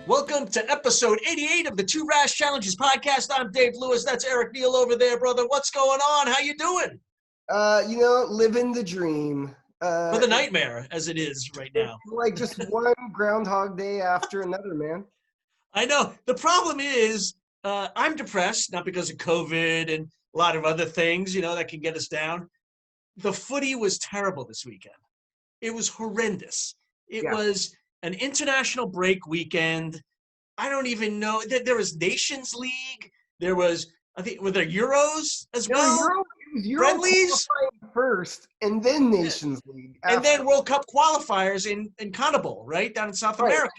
Welcome to episode 88 of the Two Rash Challenges podcast. I'm Dave Lewis. That's Eric Neal over there, brother. What's going on? How you doing? Living the dream. Or the nightmare, as it is right now. Like just one Groundhog Day after another, man. I know. The problem is I'm depressed, not because of COVID and a lot of other things, that can get us down. The footy was terrible this weekend. It was horrendous. It was an international break weekend. I don't even know. There was Nations League. There was, I think, were there Euros as well? It was Euro Friendlies first, and then Nations League. And then World Cup qualifiers in CONMEBOL, right, down in South America.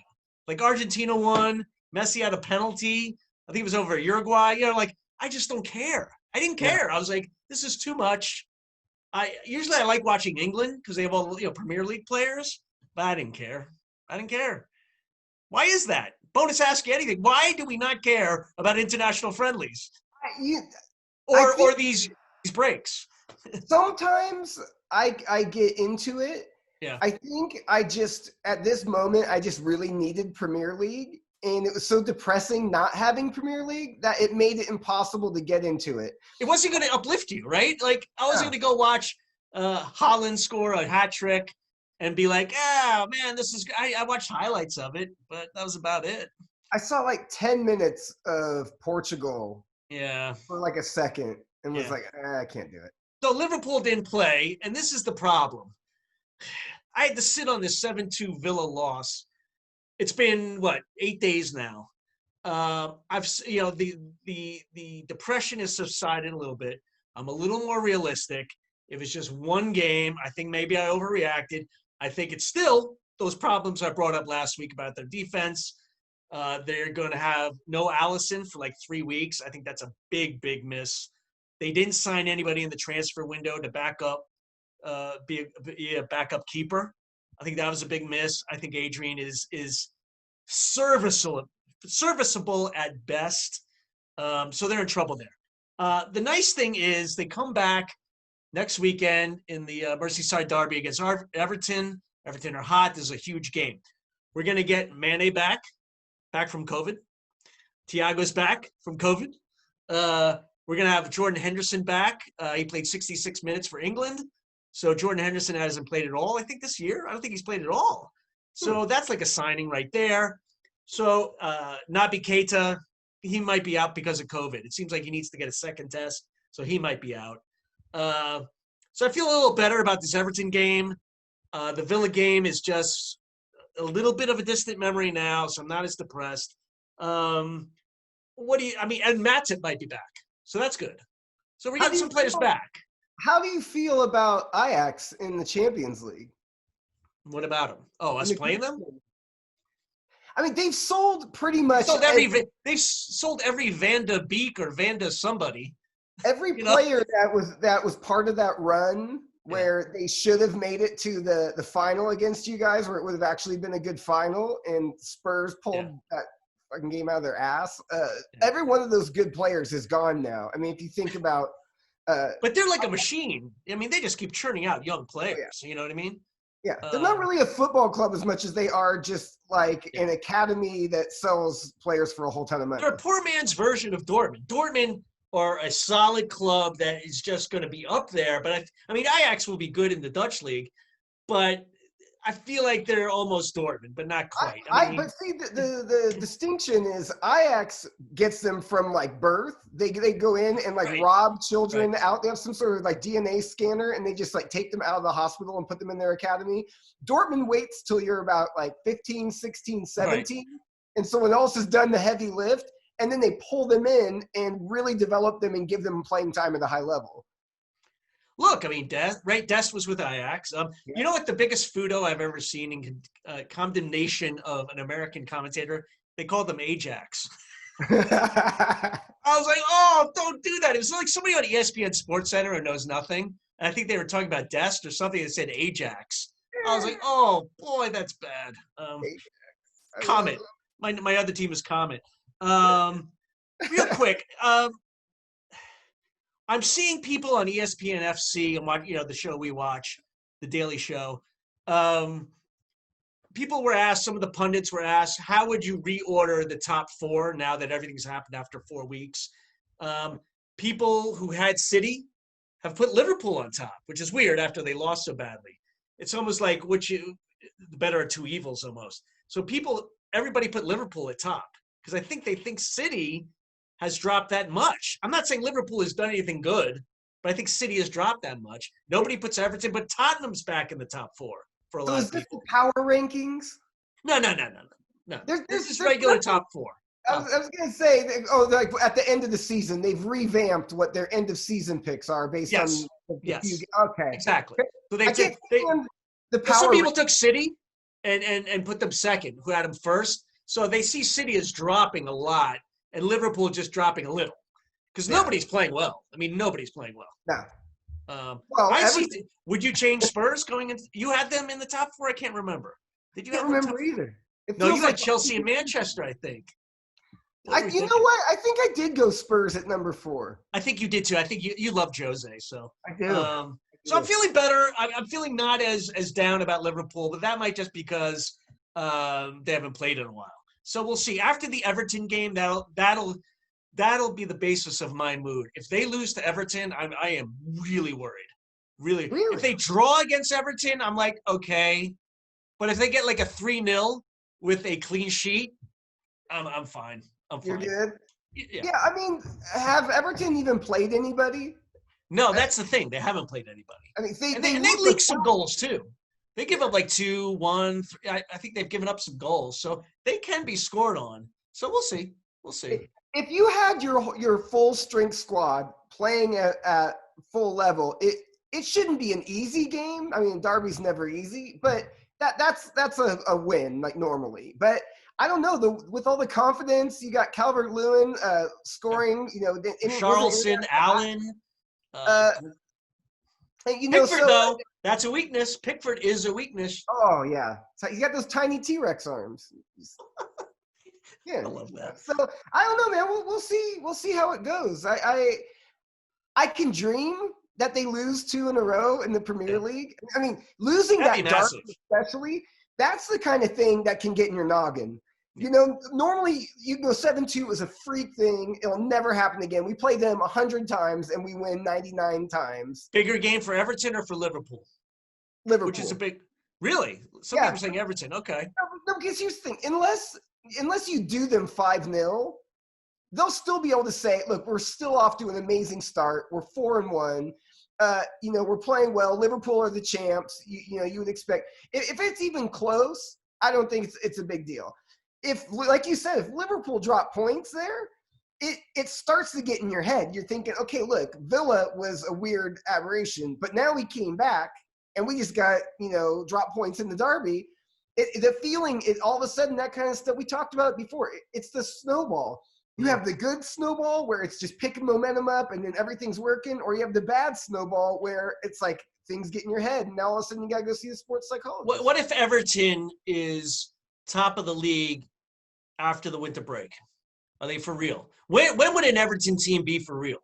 Like Argentina won. Messi had a penalty. I think it was over Uruguay. I just don't care. I didn't care. I was like, this is too much. I like watching England because they have all Premier League players, but I didn't care. Why is that? Bonus ask you anything. Why do we not care about international friendlies? Or these breaks? Sometimes I get into it. Yeah. I think at this moment, I just really needed Premier League. And it was so depressing not having Premier League that it made it impossible to get into it. It wasn't going to uplift you, right? Like, I wasn't going to go watch Haaland score a hat trick and be like, man, this is – I watched highlights of it, but that was about it. I saw like 10 minutes of Portugal for like a second and was like, I can't do it. So Liverpool didn't play, and this is the problem. I had to sit on this 7-2 Villa loss. It's been 8 days now. The depression has subsided a little bit. I'm a little more realistic. If it's just one game, I think maybe I overreacted. I think it's still those problems I brought up last week about their defense. They're going to have no Allison for like 3 weeks. I think that's a big, big miss. They didn't sign anybody in the transfer window to back up, be a backup keeper. I think that was a big miss. I think Adrian is serviceable at best. So they're in trouble there. The nice thing is they come back next weekend in the Merseyside Derby against Everton. Everton are hot. This is a huge game. We're going to get Mane back from COVID. Thiago's back from COVID. We're going to have Jordan Henderson back. He played 66 minutes for England. So Jordan Henderson hasn't played at all, I think, this year. I don't think he's played at all. So that's like a signing right there. So Naby Keita, he might be out because of COVID. It seems like he needs to get a second test, so he might be out. So I feel a little better about this Everton game. The Villa game is just a little bit of a distant memory now, so I'm not as depressed. And Matip might be back, so that's good. So we're getting some players back. How do you feel about Ajax in the Champions League? What about them? Oh, us playing them? I mean, they've sold pretty much. They've sold every Van de Beek or Van de somebody. Every player that was part of that run where they should have made it to the final against you guys, where it would have actually been a good final, and Spurs pulled that fucking game out of their ass. Every one of those good players is gone now. I mean, if you think about. But they're like a machine. I mean, they just keep churning out young players. You know what I mean? Yeah, they're not really a football club as much as they are just like an academy that sells players for a whole ton of money. They're a poor man's version of Dortmund. Dortmund are a solid club that is just going to be up there. But Ajax will be good in the Dutch league, but I feel like they're almost Dortmund, but not quite. But see, the distinction is Ajax gets them from like birth. They go in and rob children out. They have some sort of like DNA scanner, and they just like take them out of the hospital and put them in their academy. Dortmund waits till you're about like 15, 16, 17, and someone else has done the heavy lift, and then they pull them in and really develop them and give them playing time at a high level. Look, I mean, Dest was with Ajax. You know what the biggest photo I've ever seen in condemnation of an American commentator? They called them Ajax. I was like, oh, don't do that. It was like somebody on ESPN Sports Center who knows nothing. And I think they were talking about Dest or something that said Ajax. I was like, oh, boy, that's bad. Comet. My other team is Comet. Real quick, I'm seeing people on ESPN FC and the show we watch, The Daily Show. people were asked, some of the pundits were asked, how would you reorder the top four now that everything's happened after 4 weeks? People who had City have put Liverpool on top, which is weird after they lost so badly. It's almost like the better of two evils almost. So everybody put Liverpool at top because I think they think City has dropped that much. I'm not saying Liverpool has done anything good, but I think City has dropped that much. Nobody puts Everton, but Tottenham's back in the top four for a lot of people. So is this the power rankings? No. This is regular top four. I was going to say, like at the end of the season, they've revamped what their end of season picks are based on the few. Okay. Exactly. So some people took City and put them second, who had them first. So they see City as dropping a lot and Liverpool just dropping a little. Because nobody's playing well. I mean, nobody's playing well. No. Would you change Spurs going in? You had them in the top four? I can't remember. Did you have them remember either. No, you had Chelsea and Manchester, I think. You know what? I think I did go Spurs at number 4. I think you did too. I think you love Jose. So I do. So I'm feeling better. I'm feeling not as down about Liverpool, but that might just because they haven't played in a while. So we'll see. After the Everton game, that'll be the basis of my mood. If they lose to Everton, I am really worried. Really? If they draw against Everton, I'm like, okay. But if they get like a 3-0 with a clean sheet, I'm fine. You're good? Yeah, I mean, have Everton even played anybody? No, that's the thing. They haven't played anybody. I mean, they leak some goals too. They give up like 2, 1, 3. I think they've given up some goals. So they can be scored on. So we'll see. We'll see. If you had your full strength squad playing at full level, it shouldn't be an easy game. I mean, Derby's never easy, but that's a win, like normally. But I don't know. With all the confidence, you got Calvert-Lewin scoring. Charleston, Allen. Pickford, though, that's a weakness. Pickford is a weakness. Oh yeah, so he's got those tiny T-Rex arms. Yeah, I love that. So I don't know, man. We'll see. We'll see how it goes. I can dream that they lose 2 in a row in the Premier League. I mean, losing that Derby especially, that's the kind of thing that can get in your noggin. You know, normally you go 7-2 is a freak thing. It'll never happen again. We play them 100 times and we win 99 times. Bigger game for Everton or for Liverpool? Liverpool. Which is a big – really? Some people are saying Everton. Okay. No, because here's the thing. Unless you do them 5-0, they'll still be able to say, look, we're still off to an amazing start. We're 4-1. We're playing well. Liverpool are the champs. You would expect. If it's even close, I don't think it's a big deal. If, like you said, if Liverpool drop points there, it starts to get in your head. You're thinking, okay, look, Villa was a weird aberration, but now we came back and we just got, drop points in the Derby. The feeling is all of a sudden that kind of stuff, we talked about it before. It's the snowball. You have the good snowball where it's just picking momentum up and then everything's working, or you have the bad snowball where it's like things get in your head and now all of a sudden you got to go see the sports psychologist. What if Everton is top of the league after the winter break? Are they for real? When would an Everton team be for real?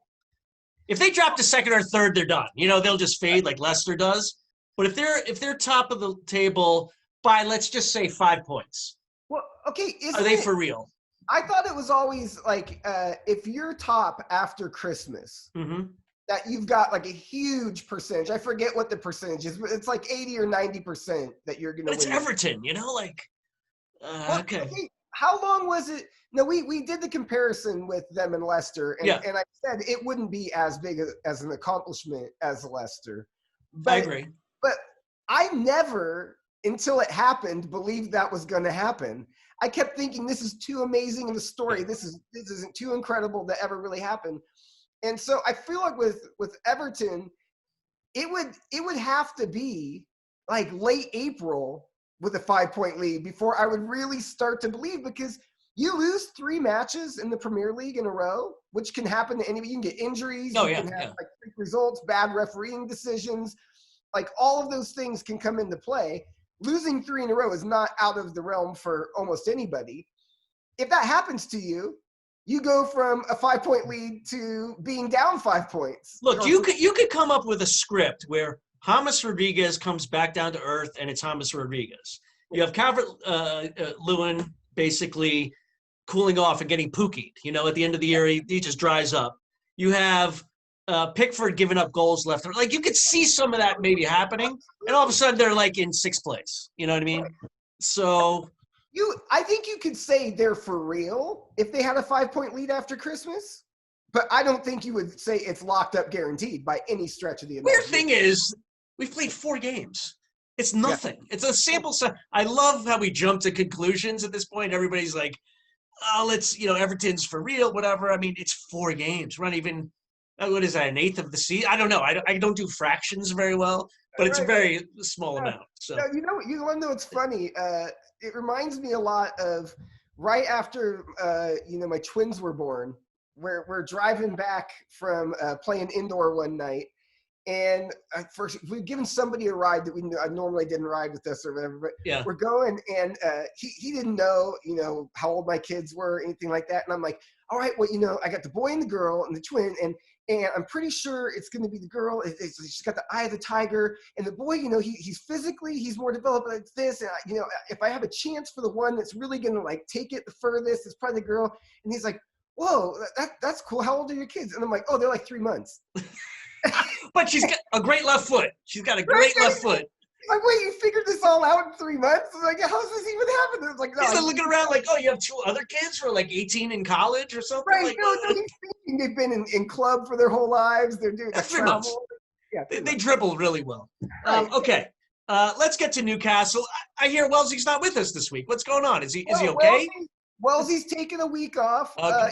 If they drop to second or third, they're done. They'll just fade like Leicester does. But if they're top of the table by, let's just say, 5 points. Well, okay. Are they for real? I thought it was always like if you're top after Christmas, that you've got like a huge percentage. I forget what the percentage is, but it's like 80 or 90% that you're going to win. But it's Everton, okay. How long was it? No, we did the comparison with them and Leicester, and I said it wouldn't be as big as an accomplishment as Leicester. But, I agree. But I never, until it happened, believed that was going to happen. I kept thinking this is too amazing in the story. This isn't too incredible to ever really happen. And so I feel like with Everton, it would have to be like late April with a 5-point lead before I would really start to believe, because you lose 3 matches in the Premier League in a row, which can happen to anybody. You can get injuries. You can have like freak results, bad refereeing decisions. Like all of those things can come into play. Losing 3 in a row is not out of the realm for almost anybody. If that happens to you, you go from a 5-point lead to being down 5 points. Look, you could come up with a script where James Rodriguez comes back down to earth and it's James Rodriguez. You have Calvert-Lewin basically cooling off and getting pookied. At the end of the year, he just dries up. You have Pickford giving up goals left. Like, you could see some of that maybe happening, and all of a sudden they're like in sixth place. You know what I mean? So I think you could say they're for real if they had a 5-point lead after Christmas, but I don't think you would say it's locked up guaranteed by any stretch of the imagination. Weird thing is, we've played 4 games. It's nothing. Yeah. It's a sample size. I love how we jump to conclusions at this point. Everybody's like, oh, Everton's for real, whatever. I mean, it's 4 games. We're not even, what is that, an eighth of the season? I don't know. I don't do fractions very well, but it's a very small amount. So you want to know what's funny? It reminds me a lot of right after, my twins were born. We're driving back from playing indoor one night. And first, we've given somebody a ride that we normally didn't ride with us or whatever, but we're going, and he didn't know, how old my kids were, anything like that. And I'm like, all right, well, I got the boy and the girl and the twin, and I'm pretty sure it's going to be the girl. She's got the eye of the tiger, and the boy, he's physically, he's more developed like this. And if I have a chance for the one that's really going to like take it the furthest, it's probably the girl. And he's like, whoa, that's cool. How old are your kids? And I'm like, oh, they're like 3 months. But she's got a great left foot. She's got a great left foot. Like, wait, you figured this all out in 3 months? I'm like, how's this even happen? It's like, no. He's looking around like, oh, you have 2 other kids who are like 18 in college or something? Right. Like, no, he's thinking they've been in club for their whole lives. They're doing 3 months. Yeah, they dribble really well. Okay. Let's get to Newcastle. I hear Wellesley's not with us this week. What's going on? Is he okay? Wellesley's taking a week off. Okay.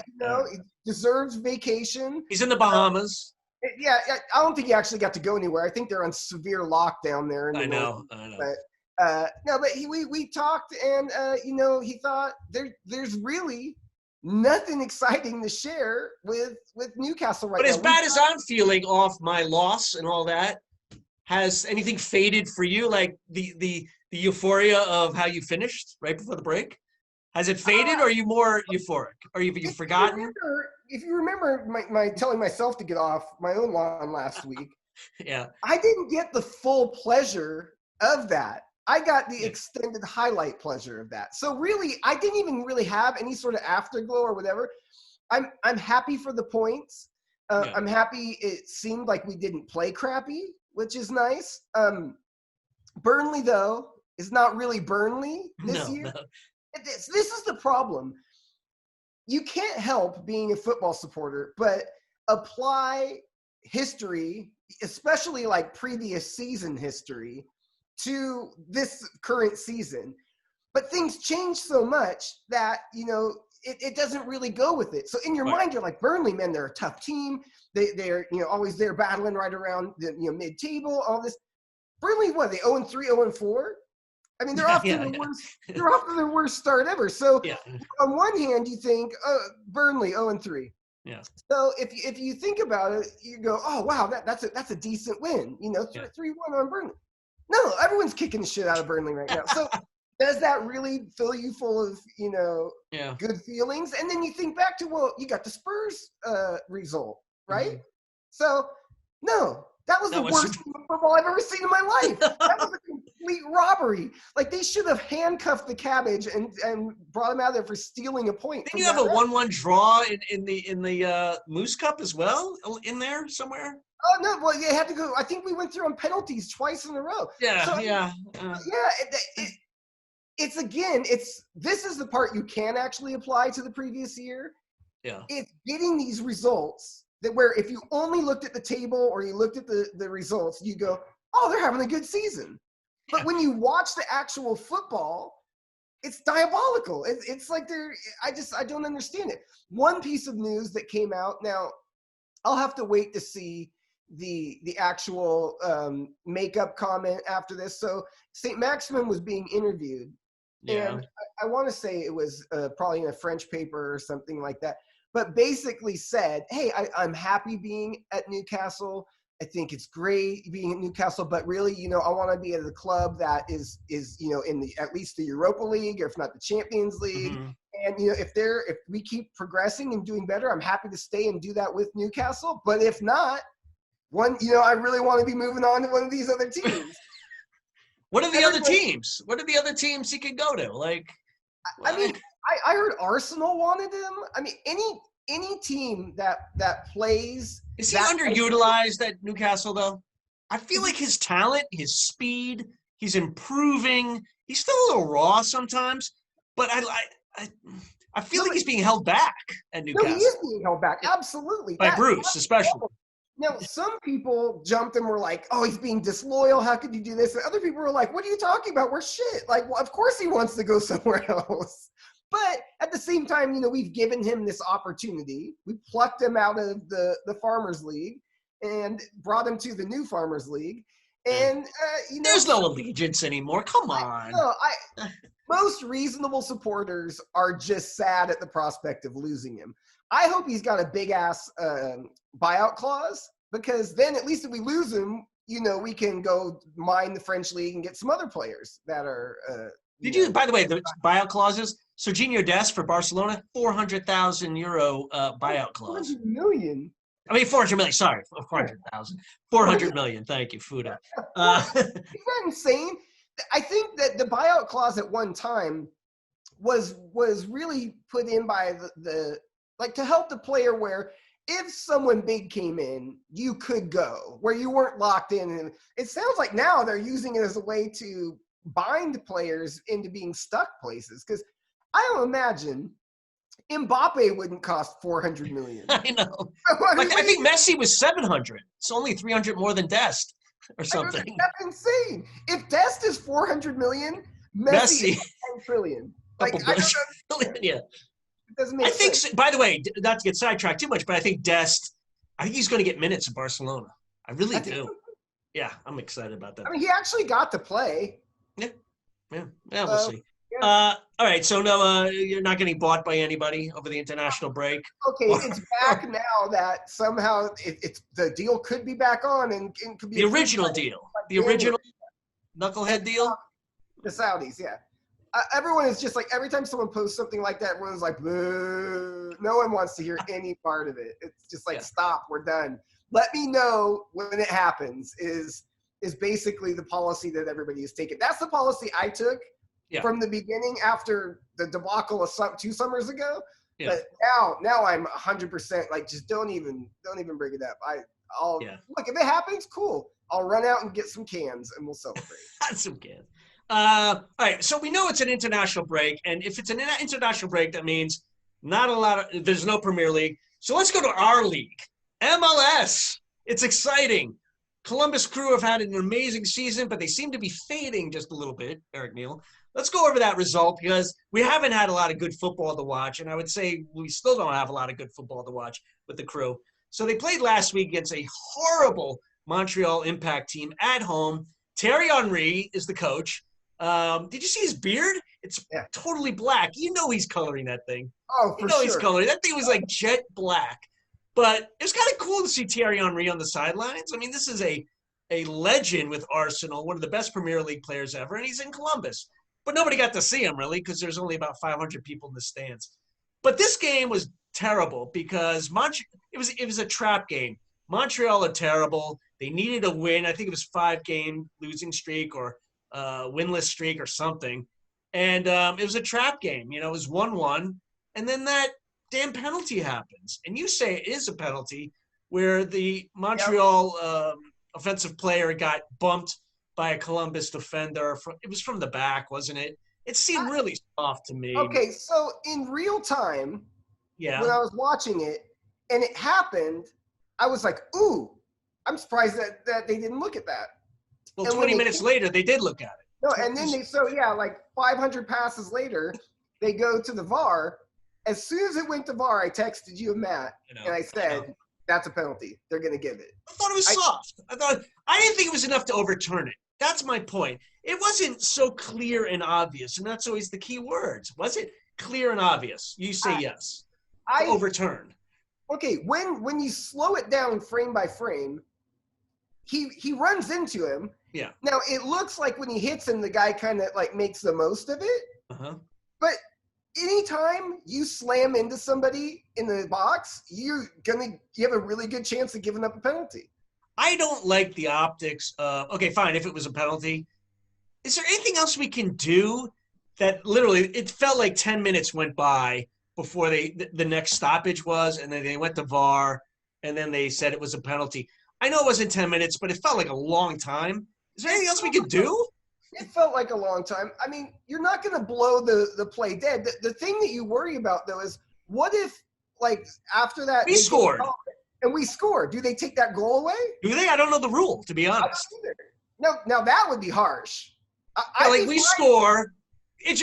He deserves vacation. He's in the Bahamas. Yeah, I don't think he actually got to go anywhere. I think they're on severe lockdown there. I know. But we talked, and he thought there's really nothing exciting to share with Newcastle right now. But as bad as I'm feeling off my loss and all that, has anything faded for you? Like the euphoria of how you finished right before the break? Has it faded, or are you more euphoric? Or have you forgotten? If you remember my telling myself to get off my own lawn last week, yeah, I didn't get the full pleasure of that. I got the extended highlight pleasure of that. So really, I didn't even really have any sort of afterglow or whatever. I'm happy for the points. I'm happy it seemed like we didn't play crappy, which is nice. Burnley, though, is not really Burnley this year. No. This is the problem. You can't help being a football supporter, but apply history, especially like previous season history, to this current season. But things change so much that, it doesn't really go with it. So in your mind, you're like, Burnley, man, they're a tough team. They're always there battling right around the mid-table, all this. Burnley, what, they 0-3, 0-4? I mean, they're off to their worst start ever. So on one hand, you think, Burnley 0-3. Yeah. So if you think about it, you go, oh wow, that's a decent win. 3-1 on Burnley. No, everyone's kicking the shit out of Burnley right now. So does that really fill you full of good feelings? And then you think back to, well, you got the Spurs result, right? Mm-hmm. So no. That was the worst football I've ever seen in my life. That was a complete robbery. Like, they should have handcuffed the Cabbage and brought him out there for stealing a point. Didn't you have a 1-1 draw in the Moose Cup as well, in there somewhere? Oh no! Well, you had to go. I think we went through on penalties twice in a row. This is the part you can actually apply to the previous year. Yeah, it's getting these results. That where if you only looked at the table or you looked at the results, you go, oh, they're having a good season. But when you watch the actual football, it's diabolical. It's like I don't understand it. One piece of news that came out, now I'll have to wait to see the actual makeup comment after this. So St. Maximin was being interviewed. Yeah. And I want to say it was probably in a French paper or something like that. But basically said, hey, I'm happy being at Newcastle. I think it's great being at Newcastle, but really, I want to be at a club that is in at least the Europa League, or if not the Champions League. Mm-hmm. And if we keep progressing and doing better, I'm happy to stay and do that with Newcastle. But if not, I really want to be moving on to one of these other teams. What are the other teams? What are the other teams he could go to? Like, I mean, I heard Arsenal wanted him. I mean, any team that plays. Is he underutilized at Newcastle though? I feel like his talent, his speed, he's improving. He's still a little raw sometimes, but I feel like he's being held back at Newcastle. No, he is being held back. Absolutely. By Bruce, especially. Now, some people jumped and were like, oh, he's being disloyal. How could you do this? And other people were like, what are you talking about? We're shit. Like, well, of course he wants to go somewhere else. But at the same time, we've given him this opportunity. We plucked him out of the Farmers League and brought him to the new Farmers League. And, there's no allegiance anymore. Come on. Most reasonable supporters are just sad at the prospect of losing him. I hope he's got a big-ass buyout clause, because then at least if we lose him, we can go mine the French league and get some other players that are by the way, the buyout clauses, Serginho Dest for Barcelona, 400,000 euro buyout clause. 400 million? I mean, 400 million, sorry, 400,000. 400 million, thank you, Fuda. Isn't that insane? I think that the buyout clause at one time was really put in by the to help the player, where if someone big came in, you could go, where you weren't locked in. And it sounds like now they're using it as a way to bind players into being stuck places. Because I don't imagine Mbappe wouldn't cost 400 million. I know. I think Messi was 700. It's only 300 more than Dest or something. That's insane. If Dest is 400 million, Messi is 10 trillion. I don't know. Yeah. It doesn't make sense. By the way, not to get sidetracked too much, but I think he's going to get minutes in Barcelona. I really do. Yeah, I'm excited about that. I mean, he actually got to play. Yeah, we'll see. Yeah. All right, so no, you're not getting bought by anybody over the international break. Okay, it's back now that somehow it's the deal could be back on and could be the original deal, the original knucklehead deal. The Saudis, yeah. Everyone is just like, every time someone posts something like that, everyone's like, boo. No one wants to hear any part of it. It's just like, stop, we're done. Let me know when it happens is basically the policy that everybody has taken. That's the policy I took from the beginning after the debacle of 2 summers ago. Yeah. But now I'm 100% like, just don't even bring it up. I'll look, if it happens, cool. I'll run out and get some cans and we'll celebrate. Some cans. All right, so we know it's an international break, and if it's an international break, that means there's no Premier League. So let's go to our league, MLS. It's exciting. Columbus Crew have had an amazing season, but they seem to be fading just a little bit, Eric Neal. Let's go over that result, because we haven't had a lot of good football to watch, and I would say we still don't have a lot of good football to watch with the Crew. So they played last week against a horrible Montreal Impact team at home. Thierry Henry is the coach. Did you see his beard? It's totally black. You know he's coloring that thing. Oh, for sure. He's coloring. That thing was like jet black. But it was kind of cool to see Thierry Henry on the sidelines. I mean, this is a legend with Arsenal, one of the best Premier League players ever, and he's in Columbus. But nobody got to see him, really, because there's only about 500 people in the stands. But this game was terrible because it was a trap game. Montreal are terrible. They needed a win. I think it was 5-game losing streak or winless streak or something. And it was a trap game. It was 1-1. And then that damn penalty happens. And you say it is a penalty where the Montreal offensive player got bumped by a Columbus defender. It was from the back, wasn't it? It seemed really soft to me. Okay, so in real time, when I was watching it and it happened, I was like, ooh, I'm surprised that they didn't look at that. Well, and 20 minutes later, they did look at it. No, and then like 500 passes later, they go to the VAR. As soon as it went to VAR, I texted you and Matt, and I said, that's a penalty. They're going to give it. I thought it was soft. I didn't think it was enough to overturn it. That's my point. It wasn't so clear and obvious, and that's always the key words. Was it clear and obvious? You say yes. Overturned. Okay, when you slow it down frame by frame, he runs into him. Yeah. Now, it looks like when he hits him, the guy kind of like makes the most of it. Uh-huh. But anytime you slam into somebody in the box, you have a really good chance of giving up a penalty. I don't like the optics of, okay, fine, if it was a penalty, is there anything else we can do that literally it felt like 10 minutes went by before the next stoppage was, and then they went to VAR, and then they said it was a penalty. I know it wasn't 10 minutes, but it felt like a long time. Is there anything else we could do? It felt like a long time. I mean, you're not going to blow the play dead. The thing that you worry about, though, is what if, like, after that, We scored. And we score. Do they take that goal away? Do they? I don't know the rule, to be honest. Now that would be harsh. We score.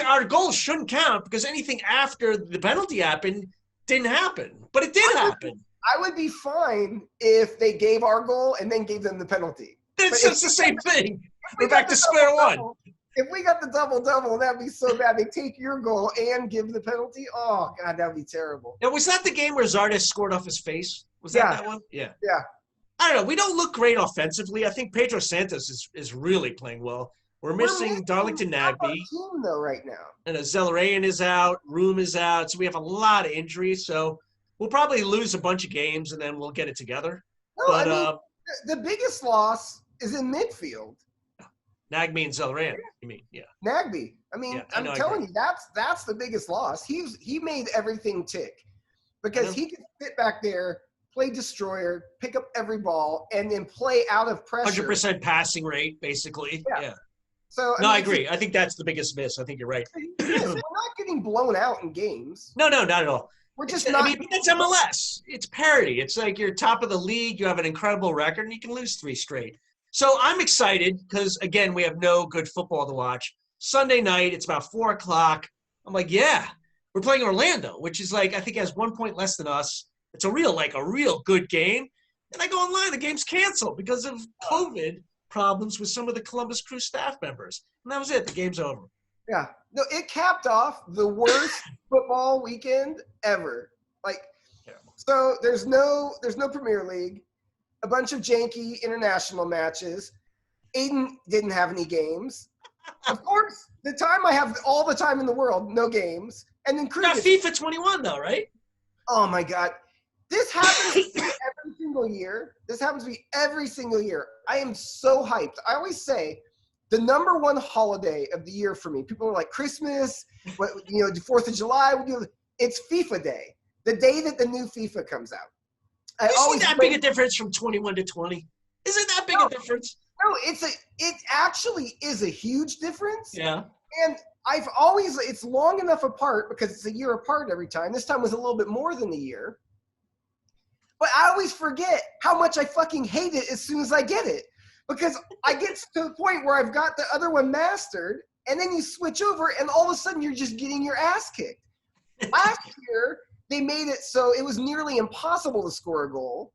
Our goal shouldn't count because anything after the penalty happened didn't happen. But it did happen. I would be fine if they gave our goal and then gave them the penalty. It's the same thing. We're back to square one. If we got the double-double, that'd be so bad. They take your goal and give the penalty. Oh, God, that'd be terrible. Now, was that the game where Zardes scored off his face? Was that one? Yeah. Yeah. I don't know. We don't look great offensively. I think Pedro Santos is really playing well. We're missing Darlington Nagbe. Team though right now. And Zellerayan is out. Room is out. So we have a lot of injuries. So we'll probably lose a bunch of games, and then we'll get it together. No, but I mean, the biggest loss is in midfield. Nagbe and Zellerayan, you mean? Yeah. Nagbe. I mean, Yeah, I'm telling you, that's the biggest loss. He made everything tick because he could sit back there, play destroyer, pick up every ball, and then play out of pressure. 100% passing rate, basically. Yeah. So I agree. I think that's the biggest miss. I think you're right. We're not getting blown out in games. No, not at all. We're just not. I mean, that's MLS. It's parity. It's like you're top of the league. You have an incredible record, and you can lose 3 straight. So I'm excited because, again, we have no good football to watch. Sunday night, it's about 4 o'clock. I'm like, yeah, we're playing Orlando, which is like, I think has 1 point less than us. It's a real good game. And I go online, the game's canceled because of COVID problems with some of the Columbus Crew staff members. And that was it. The game's over. Yeah. No, it capped off the worst football weekend ever. Like, terrible. So there's no Premier League, a bunch of janky international matches. Aiden didn't have any games. Of course, the time I have all the time in the world, no games. And then Crew got FIFA 21 though, right? Oh my God. This happens to me every single year. This happens to me every single year. I am so hyped. I always say the number one holiday of the year for me, people are like Christmas, the 4th of July, it's FIFA Day, the day that the new FIFA comes out. Isn't that big a difference from 21 to 20? Isn't that big a difference? No, it actually is a huge difference. Yeah. And it's long enough apart because it's a year apart every time. This time was a little bit more than a year. But I always forget how much I fucking hate it as soon as I get it. Because I get to the point where I've got the other one mastered, and then you switch over, and all of a sudden you're just getting your ass kicked. Last year, they made it so it was nearly impossible to score a goal.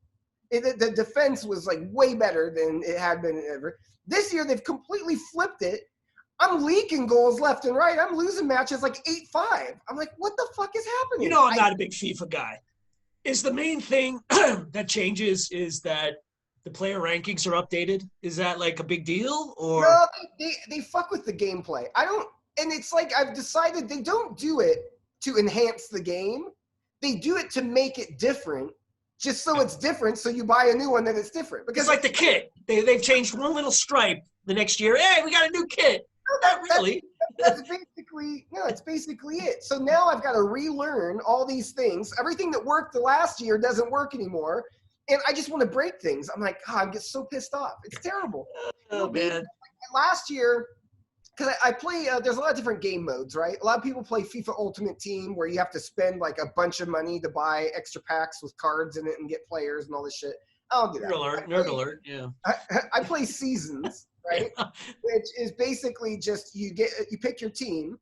The defense was like way better than it had been ever. This year, they've completely flipped it. I'm leaking goals left and right. I'm losing matches like 8-5. I'm like, what the fuck is happening? I'm not a big FIFA guy. Is the main thing that changes is that the player rankings are updated? Is that like a big deal? Or no, they fuck with the gameplay. And it's like I've decided they don't do it to enhance the game. They do it to make it different, just so it's different. So you buy a new one that it's different. Because it's like the kit. They've changed one little stripe the next year. Hey, we got a new kit. Not really. That's basically it. So now I've got to relearn all these things. Everything that worked the last year doesn't work anymore. And I just want to break things. I'm like, I get so pissed off. It's terrible. Oh, man. Last year, because I play, there's a lot of different game modes, right? A lot of people play FIFA Ultimate Team where you have to spend like a bunch of money to buy extra packs with cards in it and get players and all this shit. I don't do that. Nerd alert, yeah. I play Seasons, right? Which is basically just you pick your team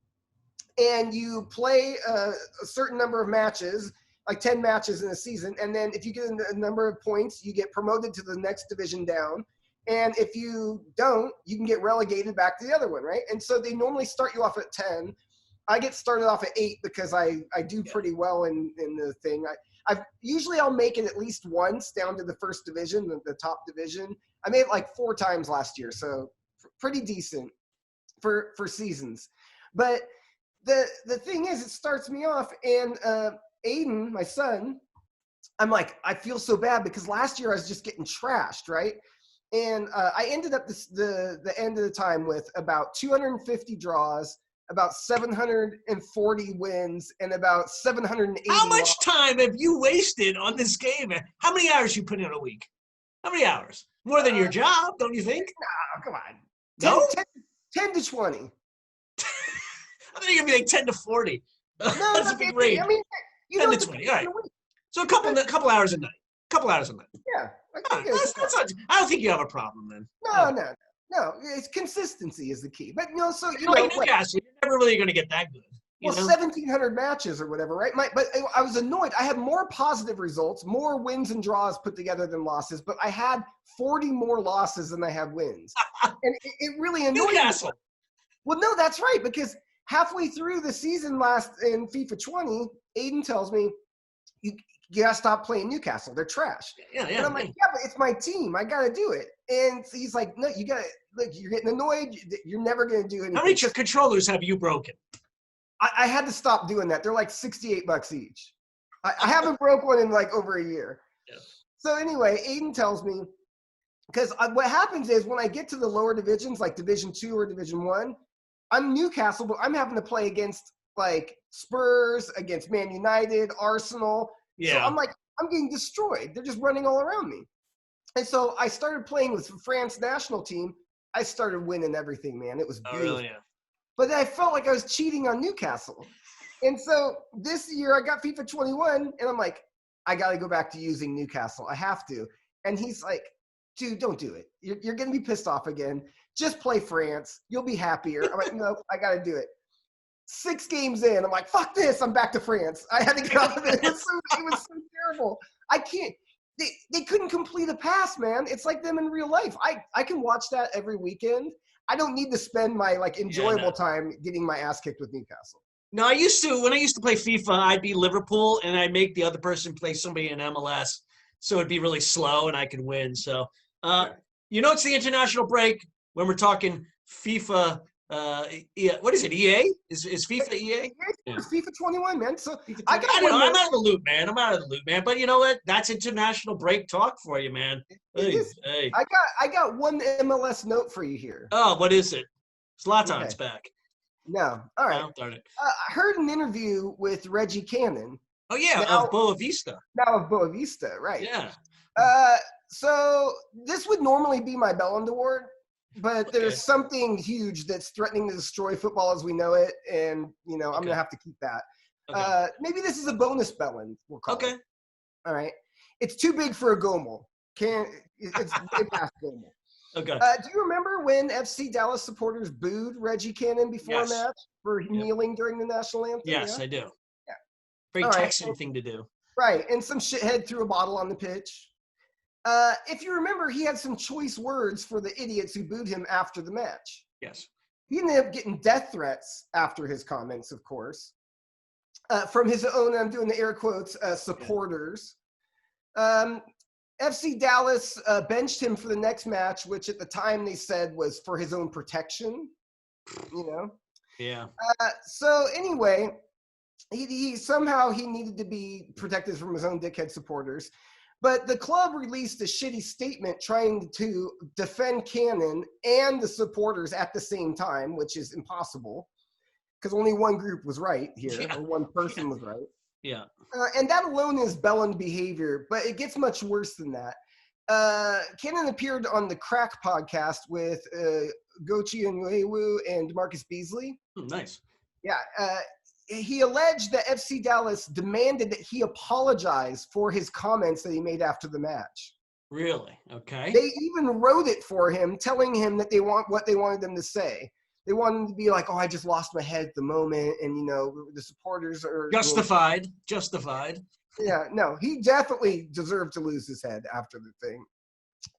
and you play a certain number of matches, like 10 matches in a season. And then if you get a number of points, you get promoted to the next division down. And if you don't, you can get relegated back to the other one, right? And so they normally start you off at 10. I get started off at 8 because I do pretty well in the thing. I'll make it at least once down to the first division, the top division. I made it like 4 times last year, so pretty decent for Seasons. But the thing is, it starts me off, and Aiden, my son, I'm like, I feel so bad because last year I was just getting trashed, right? And I ended up the end of the time with about 250 draws, about 740 wins, and about 780 How much losses. time have you wasted on this game, man? How many hours you put in a week? How many hours? More than your job, don't you think? Oh, come on. No? 10 to 20. I think it'd be like 10 to 40. No, That's a big range. I mean, 10 to 20. All right. So a couple hours a night. Couple hours a night. Yeah. Right, that's not, I don't think you have a problem then. No. It's consistency is the key. But so like Newcastle, you're never really going to get that good. Well, 1,700 matches or whatever, right? But I was annoyed. I had more positive results, more wins and draws put together than losses, but I had 40 more losses than I had wins. And it really annoyed Newcastle. me. Well, no, that's right, because halfway through the season last in FIFA 20, Aiden tells me, you got to stop playing Newcastle. They're trash. Yeah. And I'm like, yeah, but it's my team. I got to do it. And he's like, no, you got to, look, you're getting annoyed. You're never going to do anything. How many controllers have you broken? I had to stop doing that. They're like $68 each. I haven't broke one in like over a year. Yeah. So anyway, Aiden tells me, because what happens is when I get to the lower divisions, like Division 2 or Division 1, I'm Newcastle, but I'm having to play against like Spurs, against Man United, Arsenal. Yeah. So I'm like, I'm getting destroyed. They're just running all around me. And so I started playing with France national team. I started winning everything, man. It was beautiful. Oh, really? Yeah. But I felt like I was cheating on Newcastle. And so this year I got FIFA 21 and I'm like, I got to go back to using Newcastle. I have to. And he's like, dude, don't do it. You're going to be pissed off again. Just play France. You'll be happier. I'm like, no, I got to do it. 6 games in, I'm like, fuck this. I'm back to France. I had to get out of it. It was so terrible. I can't. They couldn't complete a pass, man. It's like them in real life. I can watch that every weekend. I don't need to spend my like enjoyable time getting my ass kicked with Newcastle. No, when I used to play FIFA, I'd be Liverpool and I'd make the other person play somebody in MLS. So it'd be really slow and I could win. So, it's the international break when we're talking FIFA. What is it? EA? Is FIFA EA? Yeah. It's FIFA 21, man. So I'm out of the loop, man. But you know what? That's international break talk for you, man. Hey. I got one MLS note for you here. Oh, what is it? Zlatan's back. No. All right. Darn it. I heard an interview with Reggie Cannon. Oh, yeah, of Boa Vista. Now of Boa Vista, right. Yeah. So this would normally be my Belland Award, but there's something huge that's threatening to destroy football as we know it, and, I'm going to have to keep that. Okay. Maybe this is a bonus Belland, we'll call it. All right. It's too big for a Gomel. It's way past Gomel. Okay. Do you remember when FC Dallas supporters booed Reggie Cannon before a match for kneeling during the national anthem? Yes, I do. Yeah. Very Texan thing to do. Right, and some shithead threw a bottle on the pitch. If you remember, he had some choice words for the idiots who booed him after the match. Yes. He ended up getting death threats after his comments, of course, from his own, I'm doing the air quotes, supporters. FC Dallas benched him for the next match, which at the time they said was for his own protection, Yeah. So anyway, he somehow he needed to be protected from his own dickhead supporters. But the club released a shitty statement trying to defend Cannon and the supporters at the same time, which is impossible because only one group was right here, or one person was right. Yeah. And that alone is Belland behavior, but it gets much worse than that. Cannon appeared on the Crack podcast with Gochi Onyewu and Marcus Beasley. Nice. Yeah. He alleged that FC Dallas demanded that he apologize for his comments that he made after the match. Really? Okay. They even wrote it for him, telling him that they want what they wanted them to say. They wanted him to be like, "Oh, I just lost my head at the moment," and the supporters are justified. Yeah, no, he definitely deserved to lose his head after the thing,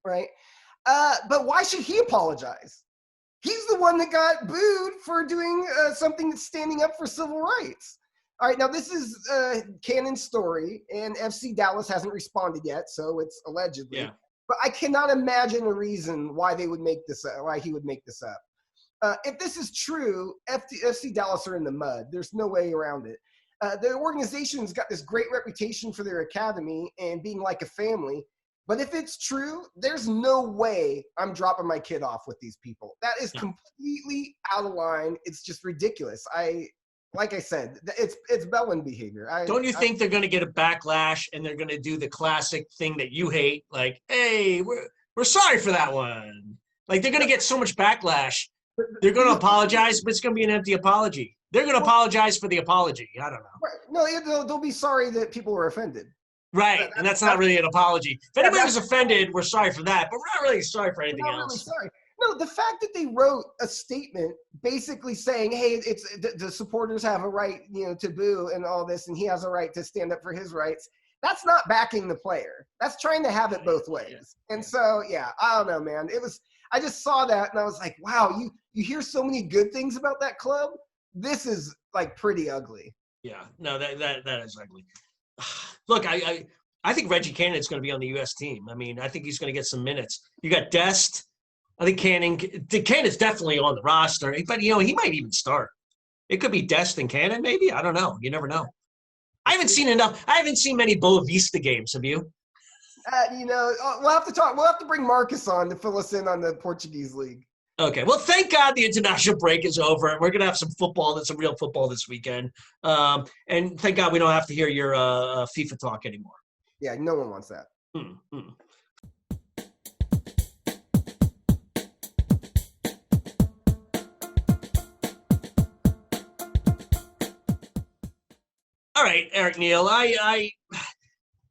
right? But why should he apologize? He's the one that got booed for doing something that's standing up for civil rights. All right, now this is Cannon's story, and FC Dallas hasn't responded yet, so it's allegedly. Yeah. But I cannot imagine a reason why they would make this up, why he would make this up. If this is true, FC Dallas are in the mud. There's no way around it. The organization's got this great reputation for their academy and being like a family. But if it's true, there's no way I'm dropping my kid off with these people. That is completely out of line. It's just ridiculous. Like I said, it's Bellin behavior. Don't you think they're going to get a backlash and they're going to do the classic thing that you hate? Like, hey, we're sorry for that one. Like, they're going to get so much backlash. They're going to apologize, but it's going to be an empty apology. They're going to apologize for the apology. I don't know. Right. No, they'll be sorry that people were offended. Right, and that's not really an apology. If anybody was offended, we're sorry for that, but we're not really sorry for anything else. Really sorry. No, the fact that they wrote a statement basically saying, "Hey, it's the supporters have a right, to boo and all this, and he has a right to stand up for his rights." That's not backing the player. That's trying to have it both ways. And so, I don't know, man. I just saw that and I was like, wow, you hear so many good things about that club. This is like pretty ugly. Yeah, no, that is ugly. Look, I think Reggie Cannon's going to be on the U.S. team. I mean, I think he's going to get some minutes. You got Dest. I think Cannon's definitely on the roster, but he might even start. It could be Dest and Cannon, maybe. I don't know. You never know. I haven't seen enough. I haven't seen many Boa Vista games. Have you? We'll have to talk. We'll have to bring Marcus on to fill us in on the Portuguese league. Okay. Well, thank God the international break is over, and we're going to have some football, some real football this weekend. And thank God we don't have to hear your FIFA talk anymore. Yeah, no one wants that. All right, Eric Neal, I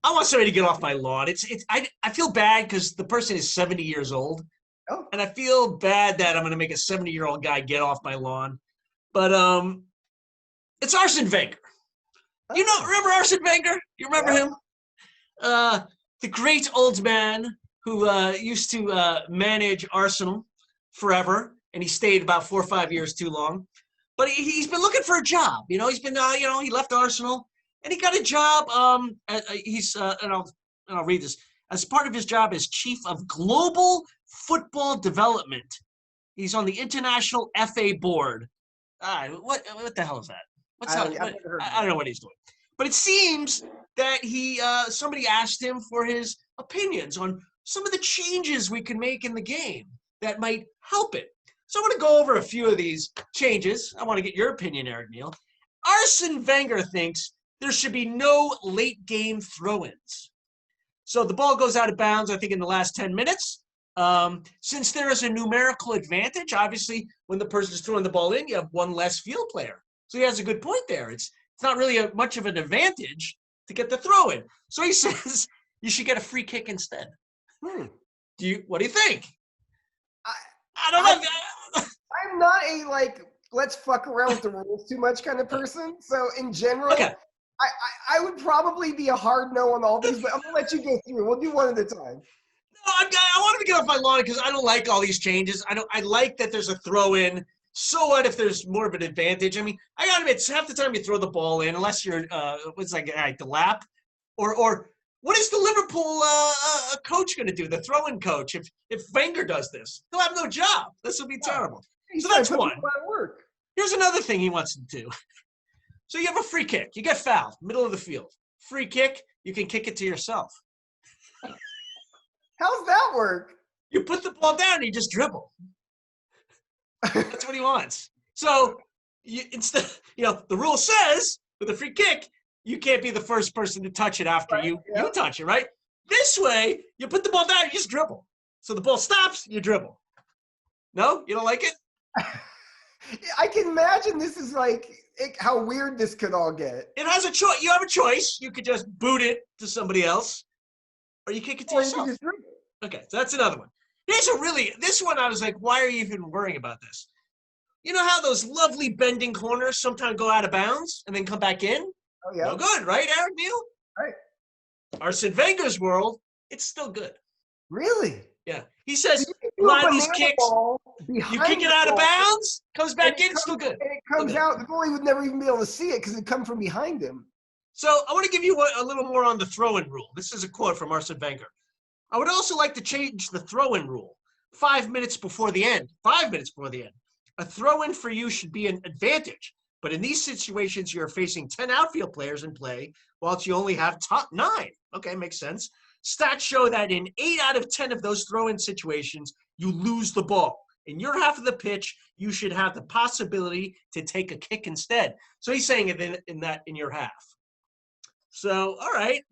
want somebody to get off my lawn. I feel bad because the person is 70 years old. Oh. And I feel bad that I'm going to make a 70-year-old guy get off my lawn. But it's Arsene Wenger. Remember Arsene Wenger? You remember him? The great old man who used to manage Arsenal forever, and he stayed about 4 or 5 years too long. But he's been looking for a job. He's been, he left Arsenal, and he got a job. And I'll read this. As part of his job as chief of global football development, he's on the international FA board. What the hell is that? I don't know what he's doing. But it seems that somebody asked him for his opinions on some of the changes we can make in the game that might help it. So I want to go over a few of these changes. I want to get your opinion, Eric Neal. Arsene Wenger thinks there should be no late game throw-ins. So the ball goes out of bounds, I think, in the last 10 minutes. Since there is a numerical advantage, obviously, when the person's throwing the ball in, you have one less field player. So he has a good point there. It's not really much of an advantage to get the throw in. So he says you should get a free kick instead. What do you think? I don't know. I'm not a let's fuck around with the rules too much kind of person. So in general, okay. I would probably be a hard no on all these, but I'm gonna let you go through. We'll do one at a time. No, I want to get off my lawn because I don't like all these changes. I like that there's a throw in. So what if there's more of an advantage? I mean, I gotta admit, half the time you throw the ball in, unless you're the lap, or what is the Liverpool coach going to do? The throw-in coach, if Wenger does this, he'll have no job. This will be terrible. So that's one. Here's another thing he wants to do. So you have a free kick. You get fouled, middle of the field. Free kick, you can kick it to yourself. How's that work? You put the ball down and you just dribble. That's what he wants. So the rule says with a free kick, you can't be the first person to touch it after you touch it, right? This way, you put the ball down, you just dribble. So the ball stops, you dribble. No? You don't like it? I can imagine this is how weird this could all get. It has a choice. You have a choice. You could just boot it to somebody else, or you kick it to yourself. Okay, so that's another one. This one I was like, why are you even worrying about this? You know how those lovely bending corners sometimes go out of bounds and then come back in? Oh, yeah. No good, right, Eric Neal? Right. Arsene Wenger's world, it's still good. Really? Yeah. He says a lot of these kicks, you kick it out of bounds, comes back in, it's still good. And it comes out, the goalie would never even be able to see it because it come from behind him. So I want to give you a little more on the throw-in rule. This is a quote from Arsene Wenger. I would also like to change the throw-in rule 5 minutes before the end. 5 minutes before the end. A throw-in for you should be an advantage. But in these situations, you're facing 10 outfield players in play, whilst you only have top 9. Okay, makes sense. Stats show that in 8 out of 10 of those throw-in situations, you lose the ball. In your half of the pitch, you should have the possibility to take a kick instead. So he's saying it in your half. So, all right.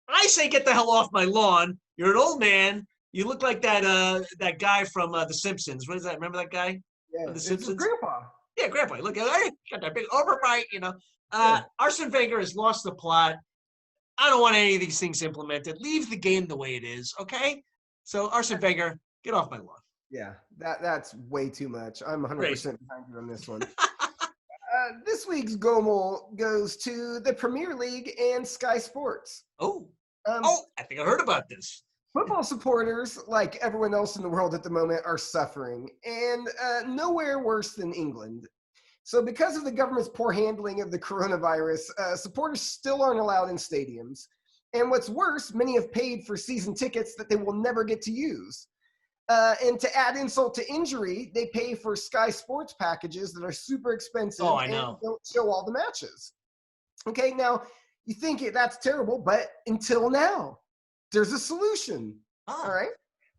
I say get the hell off my lawn. You're an old man. You look like that guy from The Simpsons. What is that? Remember that guy from The Simpsons? Grandpa. Yeah, Grandpa. Look, hey, got that big overbite, Arsene Wenger has lost the plot. I don't want any of these things implemented. Leave the game the way it is, okay? So, Arsene Wenger, get off my lawn. Yeah, that's way too much. I'm 100% behind you on this one. This week's Gomel goes to the Premier League and Sky Sports. I think I heard about this. Football supporters, like everyone else in the world at the moment, are suffering, and nowhere worse than England. So because of the government's poor handling of the coronavirus, supporters still aren't allowed in stadiums. And what's worse, many have paid for season tickets that they will never get to use. And to add insult to injury, they pay for Sky Sports packages that are super expensive and don't show all the matches. Okay, now you think that's terrible, but until now, there's a solution. All right.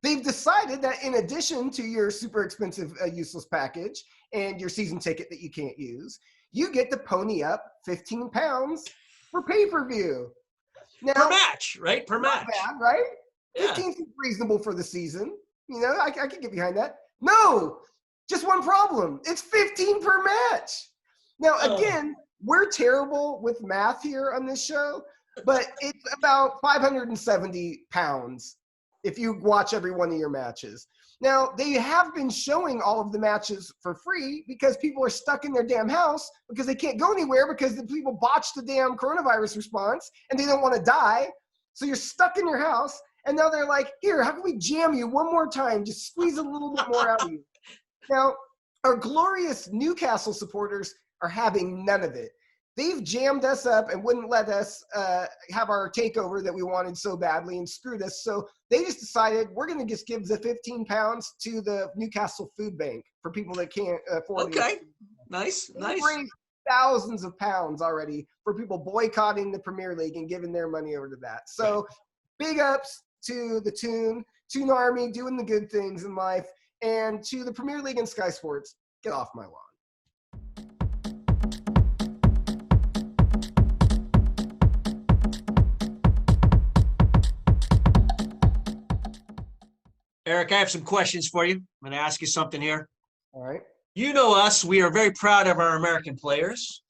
They've decided that in addition to your super expensive useless package and your season ticket that you can't use, you get to pony up £15 for pay-per-view. Now, per match, right? Per match. Bad, right? Yeah. 15 is reasonable for the season. I can get behind that. No, just one problem. It's 15 per match. Now, again, we're terrible with math here on this show, but it's about 570 pounds if you watch every one of your matches. Now, they have been showing all of the matches for free because people are stuck in their damn house because they can't go anywhere because the people botched the damn coronavirus response and they don't want to die. So you're stuck in your house. And now they're like, here, how can we jam you one more time? Just squeeze a little bit more out of you. Now, our glorious Newcastle supporters are having none of it. They've jammed us up and wouldn't let us have our takeover that we wanted so badly and screwed us. So they just decided we're going to just give the £15 to the Newcastle Food Bank for people that can't afford it. Okay, nice. Raised thousands of pounds already for people boycotting the Premier League and giving their money over to that. So big ups to the Toon Army doing the good things in life, and to the Premier League and Sky Sports, get off my lawn. Eric, I have some questions for you. I'm going to ask you something here. All right. You know us. We are very proud of our American players,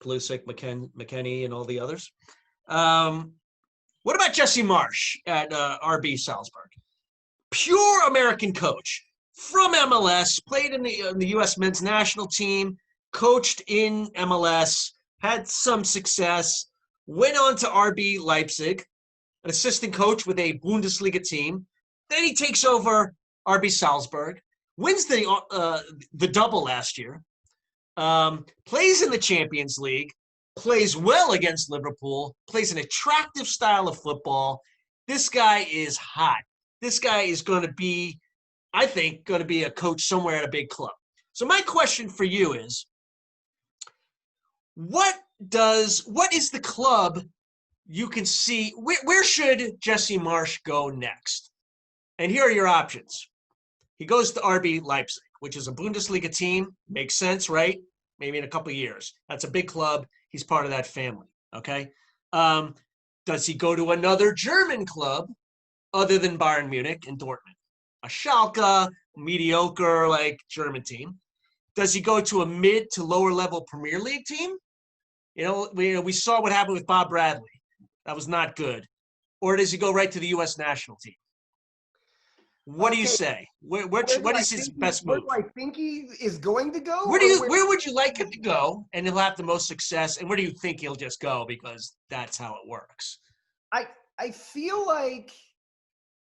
Pulisic, McKennie, and all the others. What about Jesse Marsch at RB Salzburg? Pure American coach from MLS, played in the U.S. men's national team, coached in MLS, had some success, went on to RB Leipzig, an assistant coach with a Bundesliga team. Then he takes over RB Salzburg, wins the double last year, plays in the Champions League, plays well against Liverpool, plays an attractive style of football. This guy is hot. This guy is going to be, I think, going to be a coach somewhere at a big club. So my question for you is, what is the club you can see, where should Jesse Marsch go next? And here are your options. He goes to RB Leipzig, which is a Bundesliga team. Makes sense, right? Maybe in a couple of years. That's a big club. He's part of that family, okay? Does he go to another German club other than Bayern Munich and Dortmund? A Schalke, mediocre, German team. Does he go to a mid to lower level Premier League team? We saw what happened with Bob Bradley. That was not good. Or does he go right to the U.S. national team? What do you say? What is his best move? Where do I think he is going to go? Where would you like him to go, and he'll have the most success? And where do you think he'll just go because that's how it works? I feel like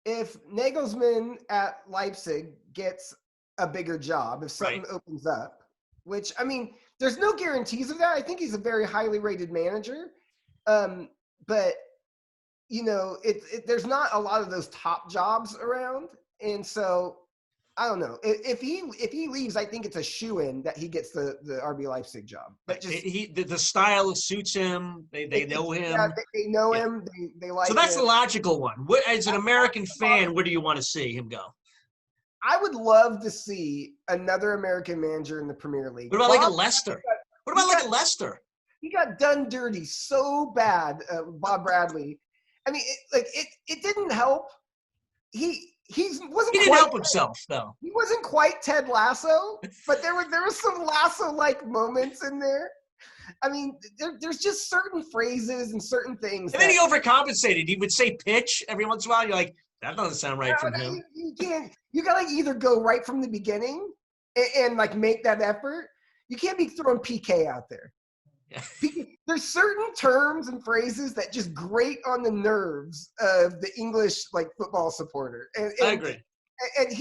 if Nagelsmann at Leipzig gets a bigger job, if something opens up, which, I mean, there's no guarantees of that. I think he's a very highly rated manager. But, there's not a lot of those top jobs around. And so I don't know. If he leaves, I think it's a shoo-in that he gets the RB Leipzig job. But just The style suits him. They know him. Yeah, they know Yeah. him. They like So that's him. the logical one. What, as an American fan, where do you want to see him go? I would love to see another American manager in the Premier League. What about like a Leicester? What about like a Leicester? He got done dirty so bad, Bob Bradley. I mean, it didn't help. He wasn't He didn't help himself though. He wasn't quite Ted Lasso, but there was some Lasso-like moments in there. I mean, there's just certain phrases and certain things. And then he overcompensated. He would say pitch every once in a while. You're like, that doesn't sound right from him. You can't. You gotta either go right from the beginning and like make that effort. You can't be throwing PK out there. Yeah. There's certain terms and phrases that just grate on the nerves of the English like football supporter. And I agree. And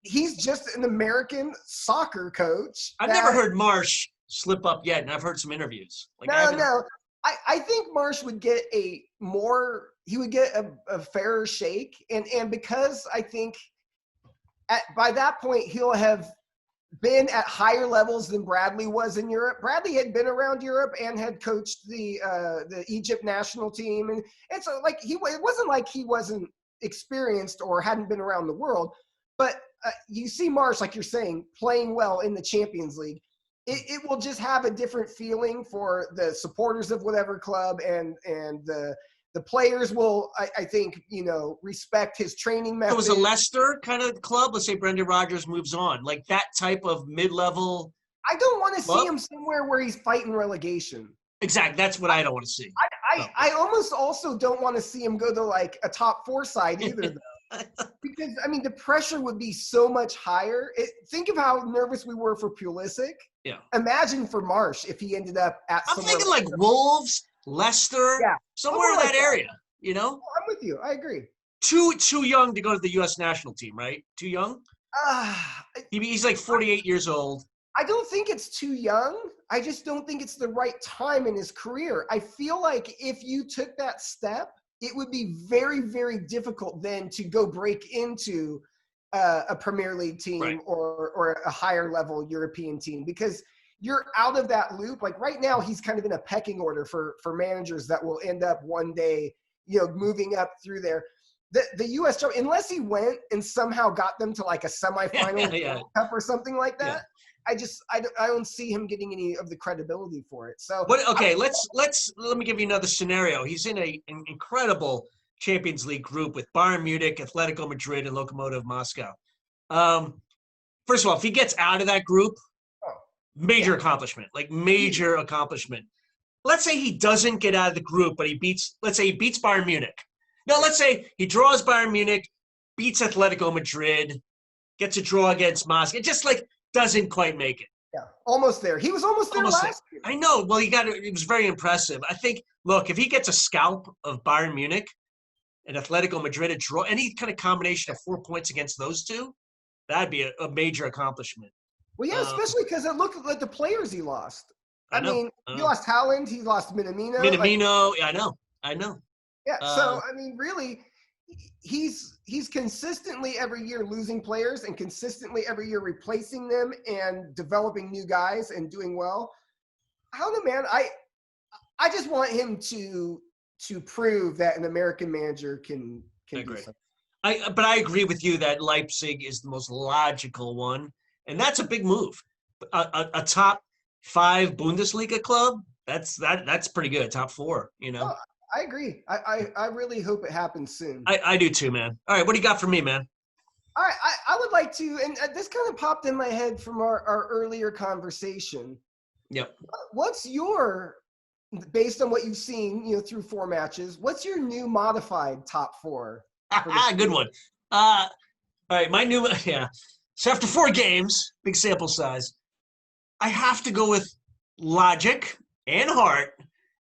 he's just an American soccer coach. I've never heard Marsh slip up yet, and I've heard some interviews. Like, no. I think Marsh would get a fairer shake, and because I think by that point he'll have been at higher levels than Bradley was in Europe. Bradley had been around Europe and had coached the Egypt national team, and so like it wasn't like he wasn't experienced or hadn't been around the world, but you see Marsh, like you're saying, playing well in the Champions League. It will just have a different feeling for the supporters of whatever club, and the players will, I think, respect his training method. It was a Leicester kind of club. Let's say Brendan Rodgers moves on, like that type of mid-level. I don't want to see him somewhere where he's fighting relegation. Exactly. That's what I don't want to see. I almost also don't want to see him go to like a top 4 side either, though. Because, I mean, the pressure would be so much higher. Think of how nervous we were for Pulisic. Yeah. Imagine for Marsh if he ended up at I'm thinking like Wolves, Leicester, somewhere in that area, I'm with you. I agree. Too young to go to the U.S. national team, right? Too young? He's like 48 years old. I don't think it's too young. I just don't think it's the right time in his career. I feel like if you took that step, it would be very, very difficult then to go break into a Premier League team, right, or a higher level European team, because you're out of that loop. Like right now, he's kind of in a pecking order for managers that will end up one day, moving up through there. The U.S. job, unless he went and somehow got them to like a semifinal World Cup or something like that. Yeah. I don't see him getting any of the credibility for it. So let me give you another scenario. He's in an incredible Champions League group with Bayern Munich, Atletico Madrid, and Lokomotiv Moscow. First of all, if he gets out of that group, major accomplishment. Let's say he doesn't get out of the group, but he beats Bayern Munich. No, let's say he draws Bayern Munich, beats Atletico Madrid, gets a draw against Moscow. It just doesn't quite make it. Yeah, almost there. He was almost there last year. I know. Well, it was very impressive. I think, look, if he gets a scalp of Bayern Munich and Atletico Madrid, a draw, any kind of combination of 4 points against those two, that'd be a major accomplishment. Well, yeah, especially because it looked like the players he lost. I mean, he lost Haaland, he lost Minamino. I know. Yeah, so, I mean, really, he's consistently every year losing players and consistently every year replacing them and developing new guys and doing well. I don't know, man. I just want him to prove that an American manager can do something. But I agree with you that Leipzig is the most logical one, and that's a big move. A top 5 Bundesliga club, that's pretty good. Top 4, Oh, I agree. I really hope it happens soon. I do too, man. All right, what do you got for me, man? All right, I would like to, and this kind of popped in my head from our earlier conversation. Yep. What's your, based on what you've seen, through 4 matches, what's your new modified top 4? Good one. All right, my new, So after 4 games, big sample size, I have to go with logic and heart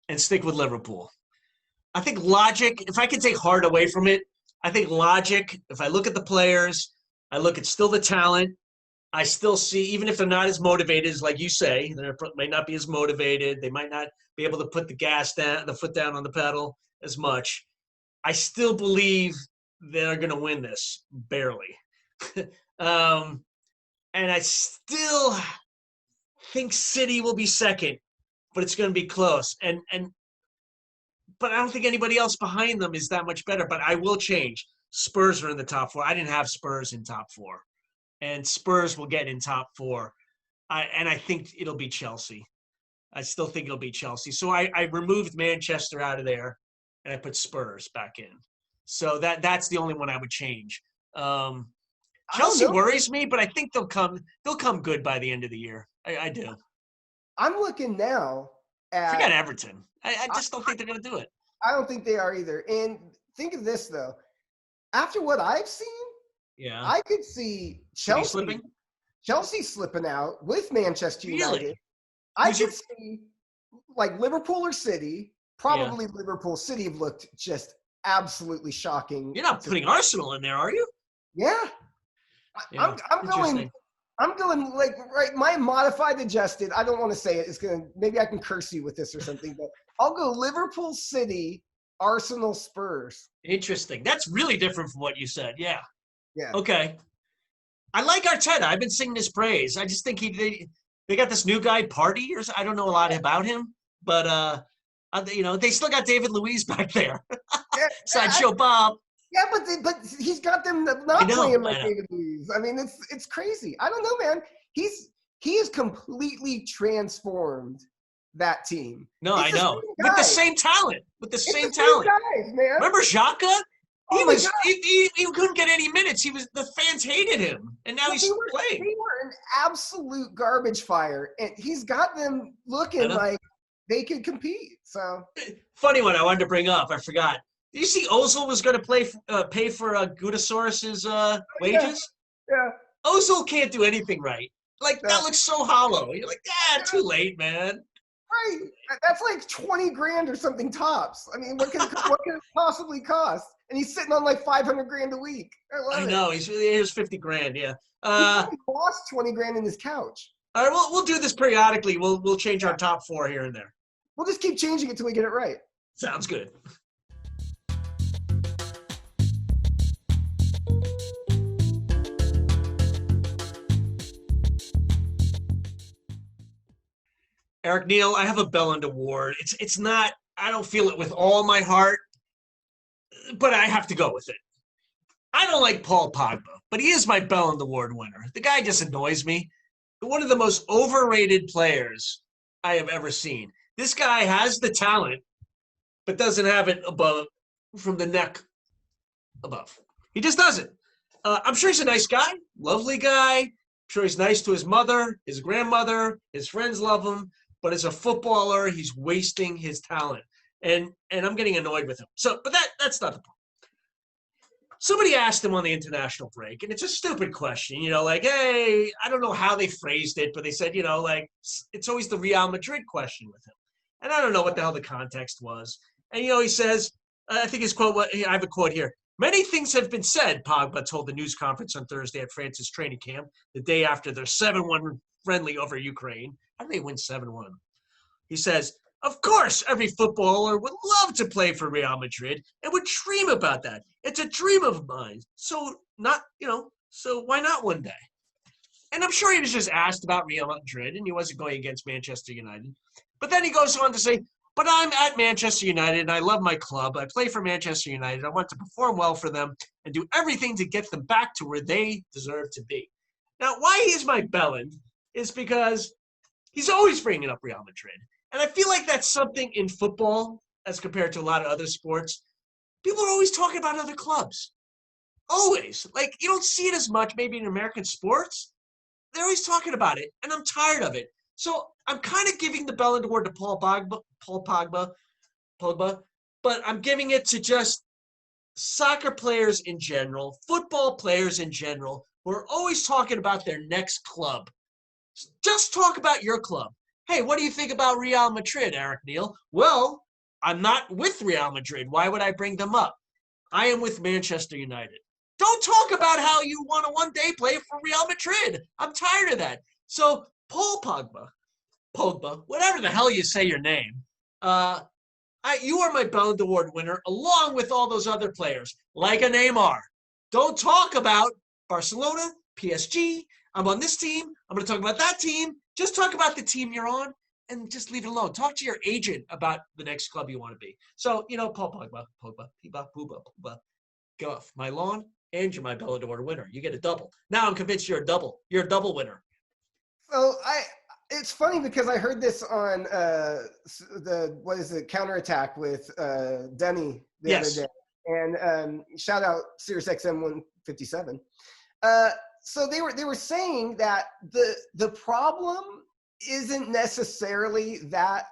and stick with Liverpool. I think logic, if I can take heart away from it, I think logic, if I look at the players, I look at still the talent, I still see, even if they're not as motivated as, like you say, they might not be as motivated, they might not be able to put the foot down on the pedal as much, I still believe they're going to win this, barely. And I still think City will be second, but it's going to be close. But I don't think anybody else behind them is that much better. But I will change. Spurs are in the top four. I didn't have Spurs in top four, and Spurs will get in top four. I think it'll be Chelsea. I still think it'll be Chelsea. So I removed Manchester out of there, and I put Spurs back in. So that's the only one I would change. Chelsea worries me, but I think they'll come good by the end of the year. I do. I'm looking now at. Forget Everton. I just don't think they're going to do it. I don't think they are either. And think of this, though. After what I've seen, yeah, I could see Chelsea slipping out with Manchester United. Really? I could see like Liverpool or City. Probably Liverpool. City have looked just absolutely shocking. You're not putting Arsenal in there, are you? Yeah. I'm going like right. My modified adjusted. I don't want to say it. It's gonna. Maybe I can curse you with this or something. But I'll go Liverpool, City, Arsenal, Spurs. Interesting. That's really different from what you said. Yeah. Yeah. Okay. I like Arteta. I've been singing his praise. I just think they got this new guy, Party, or I don't know a lot about him, but they still got David Luiz back there. Sideshow Bob. Yeah, but he's got them not playing like David Luiz. I mean, it's crazy. I don't know, man. He has completely transformed that team. No, I know. With the same talent. Same guys, man. Remember Xhaka? He couldn't get any minutes. The fans hated him, and now he's playing. They were an absolute garbage fire, and he's got them looking like they could compete. So funny one I wanted to bring up. I forgot. Did you see Ozil was going to pay for Gudasaurus's wages? Yeah. Ozil can't do anything right. That looks so hollow. You're like, too late, man. Right. That's like 20 grand or something tops. I mean, what can it possibly cost? And he's sitting on like 500 grand a week. I know. Here's 50 grand. Yeah. He lost 20 grand in his couch. All right. We'll do this periodically. We'll change our top four here and there. We'll just keep changing it till we get it right. Sounds good. Eric Neal, I have a Belland Award. It's not, I don't feel it with all my heart, but I have to go with it. I don't like Paul Pogba, but he is my Belland Award winner. The guy just annoys me. One of the most overrated players I have ever seen. This guy has the talent, but doesn't have it above, from the neck above. He just doesn't. I'm sure he's a nice guy, lovely guy. I'm sure he's nice to his mother, his grandmother, his friends love him. But as a footballer, he's wasting his talent. And I'm getting annoyed with him. But that's not the point. Somebody asked him on the international break, and it's a stupid question, hey, I don't know how they phrased it, but they said, it's always the Real Madrid question with him. And I don't know what the hell the context was. And, he says, I think his quote, I have a quote here. Many things have been said, Pogba told the news conference on Thursday at France's training camp, the day after their 7-1 friendly over Ukraine. How do they win 7-1? He says, of course, every footballer would love to play for Real Madrid and would dream about that. It's a dream of mine. So why not one day? And I'm sure he was just asked about Real Madrid and he wasn't going against Manchester United. But then he goes on to say, but I'm at Manchester United and I love my club. I play for Manchester United. I want to perform well for them and do everything to get them back to where they deserve to be. Now, why he's my Belland is because he's always bringing up Real Madrid. And I feel like that's something in football as compared to a lot of other sports. People are always talking about other clubs. Always. You don't see it as much maybe in American sports. They're always talking about it, and I'm tired of it. So I'm kind of giving the Belland Award to Paul Pogba, but I'm giving it to just soccer players in general, football players in general, who are always talking about their next club. Just talk about your club. Hey, what do you think about Real Madrid, Eric Neal? Well, I'm not with Real Madrid. Why would I bring them up? I am with Manchester United. Don't talk about how you want to one day play for Real Madrid. I'm tired of that. So Paul Pogba, whatever the hell you say your name, you are my Ballon d'Or winner, along with all those other players, like a Neymar. Don't talk about Barcelona, PSG. I'm on this team. I'm going to talk about that team. Just talk about the team you're on and just leave it alone. Talk to your agent about the next club you want to be. So, Paul Pogba, go off my lawn, and you're my Ballon d'Or winner. You get a double. Now I'm convinced you're a double. You're a double winner. So it's funny because I heard this on Counterattack with Denny the other day. And shout out Sirius XM 157. So they were saying that the problem isn't necessarily that